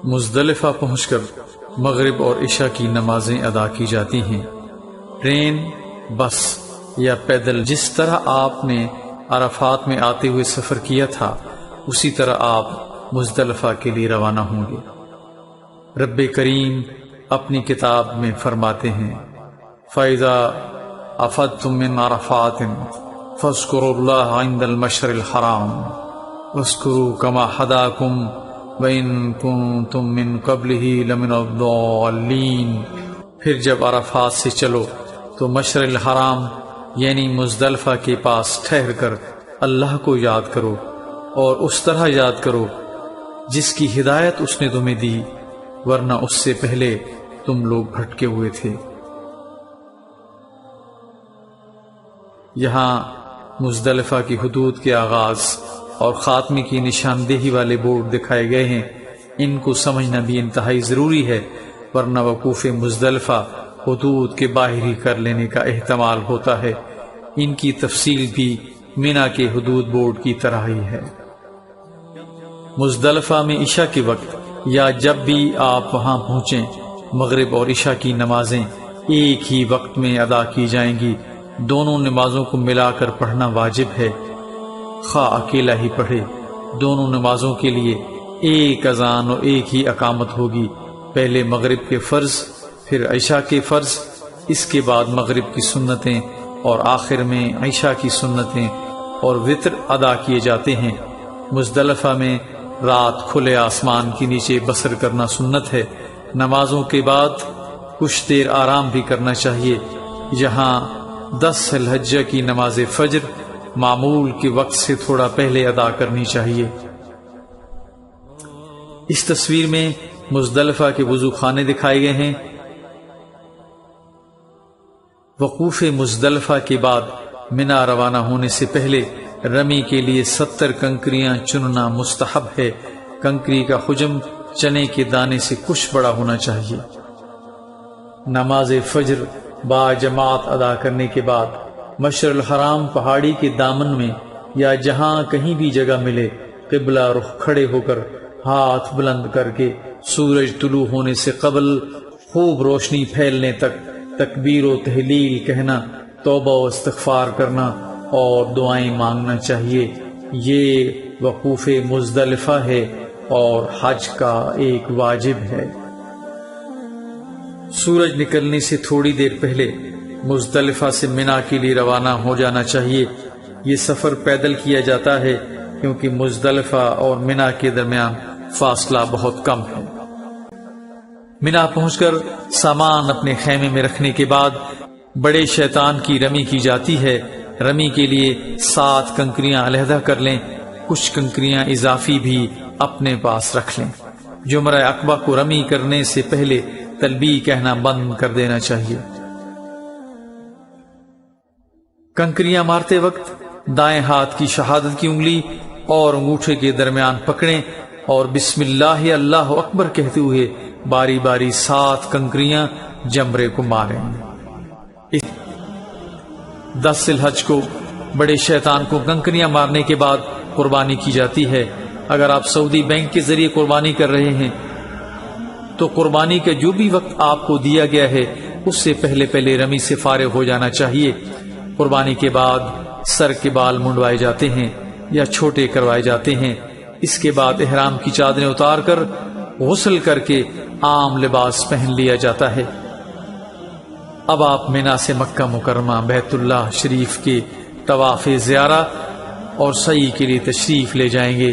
مزدلفہ پہنچ کر مغرب اور عشاء کی نمازیں ادا کی جاتی ہیں۔ ٹرین، بس یا پیدل جس طرح آپ نے عرفات میں آتے ہوئے سفر کیا تھا اسی طرح آپ مزدلفہ کے لیے روانہ ہوں گے۔ رب کریم اپنی کتاب میں فرماتے ہیں فَإِذَا أَفَضْتُم مِّنْ عَرَفَاتٍ فَاذْكُرُوا اللَّهَ عِندَ الْمَشْعَرِ الْحَرَامِ وَاذْكُرُوا كَمَا هَدَاكُمْ وَإِن كُنتُم مِّن قَبْلِهِ لَمِنَ الضَّالِّينَ۔ پھر جب عرفات سے چلو تو مشعر الحرام یعنی مزدلفہ کے پاس ٹھہر کر اللہ کو یاد کرو اور اس طرح یاد کرو جس کی ہدایت اس نے تمہیں دی، ورنہ اس سے پہلے تم لوگ بھٹکے ہوئے تھے۔ یہاں مزدلفہ کی حدود کے آغاز اور خاتمے کی نشاندہی والے بورڈ دکھائے گئے ہیں۔ ان کو سمجھنا بھی انتہائی ضروری ہے، ورنہ وقوف مزدلفہ حدود کے باہر ہی کر لینے کا احتمال ہوتا ہے۔ ان کی تفصیل بھی مینا کے حدود بورڈ کی طرح ہی ہے۔ مزدلفہ میں عشاء کے وقت یا جب بھی آپ وہاں پہنچیں مغرب اور عشاء کی نمازیں ایک ہی وقت میں ادا کی جائیں گی۔ دونوں نمازوں کو ملا کر پڑھنا واجب ہے، خواہ اکیلا ہی پڑھے۔ دونوں نمازوں کے لیے ایک اذان اور ایک ہی اقامت ہوگی، پہلے مغرب کے فرض پھر عشاء کے فرض، اس کے بعد مغرب کی سنتیں اور آخر میں عشاء کی سنتیں اور وتر ادا کیے جاتے ہیں۔ مزدلفہ میں رات کھلے آسمان کے نیچے بسر کرنا سنت ہے۔ نمازوں کے بعد کچھ دیر آرام بھی کرنا چاہیے۔ یہاں 10 ذی الحجہ کی نماز فجر معمول کے وقت سے تھوڑا پہلے ادا کرنی چاہیے۔ اس تصویر میں مزدلفہ کے وضو خانے دکھائے گئے ہیں۔ وقوف مزدلفہ کے بعد منا روانہ ہونے سے پہلے رمی کے لیے 70 کنکریاں چننا مستحب ہے۔ کنکری کا حجم چنے کے دانے سے کچھ بڑا ہونا چاہیے۔ نماز فجر با جماعت ادا کرنے کے بعد مشعر الحرام پہاڑی کے دامن میں یا جہاں کہیں بھی جگہ ملے قبلہ رخ کھڑے ہو کر ہاتھ بلند کر کے سورج طلوع ہونے سے قبل خوب روشنی پھیلنے تک تکبیر و تہلیل کہنا، توبہ و استغفار کرنا اور دعائیں مانگنا چاہیے۔ یہ وقوف مزدلفہ ہے اور حج کا ایک واجب ہے۔ سورج نکلنے سے تھوڑی دیر پہلے مزدلفہ سے منا کے لیے روانہ ہو جانا چاہیے۔ یہ سفر پیدل کیا جاتا ہے کیونکہ مزدلفہ اور منا کے درمیان فاصلہ بہت کم ہے۔ منا پہنچ کر سامان اپنے خیمے میں رکھنے کے بعد بڑے شیطان کی رمی کی جاتی ہے۔ رمی کے لیے 7 کنکریاں علیحدہ کر لیں، کچھ کنکریاں اضافی بھی اپنے پاس رکھ لیں۔ جمرہ عقبہ کو رمی کرنے سے پہلے تلبیہ کہنا بند کر دینا چاہیے۔ کنکریاں مارتے وقت دائیں ہاتھ کی شہادت کی انگلی اور انگوٹھے کے درمیان پکڑیں اور بسم اللہ اللہ اکبر کہتے ہوئے باری باری 7 کنکریاں جمرے کو ماریں۔ 10 ذی الحج کو بڑے شیطان کو کنکریاں مارنے کے بعد قربانی کی جاتی ہے۔ اگر آپ سعودی بینک کے ذریعے قربانی کر رہے ہیں تو قربانی کا جو بھی وقت آپ کو دیا گیا ہے اس سے پہلے رمی سے فارغ ہو جانا چاہیے۔ قربانی کے بعد سر کے بال منڈوائے جاتے ہیں یا چھوٹے کروائے جاتے ہیں۔ اس کے بعد احرام کی چادریں اتار کر غسل کر کے عام لباس پہن لیا جاتا ہے۔ اب آپ منا سے مکہ مکرمہ بیت اللہ شریف کے طواف زیارہ اور سعی کے لیے تشریف لے جائیں گے۔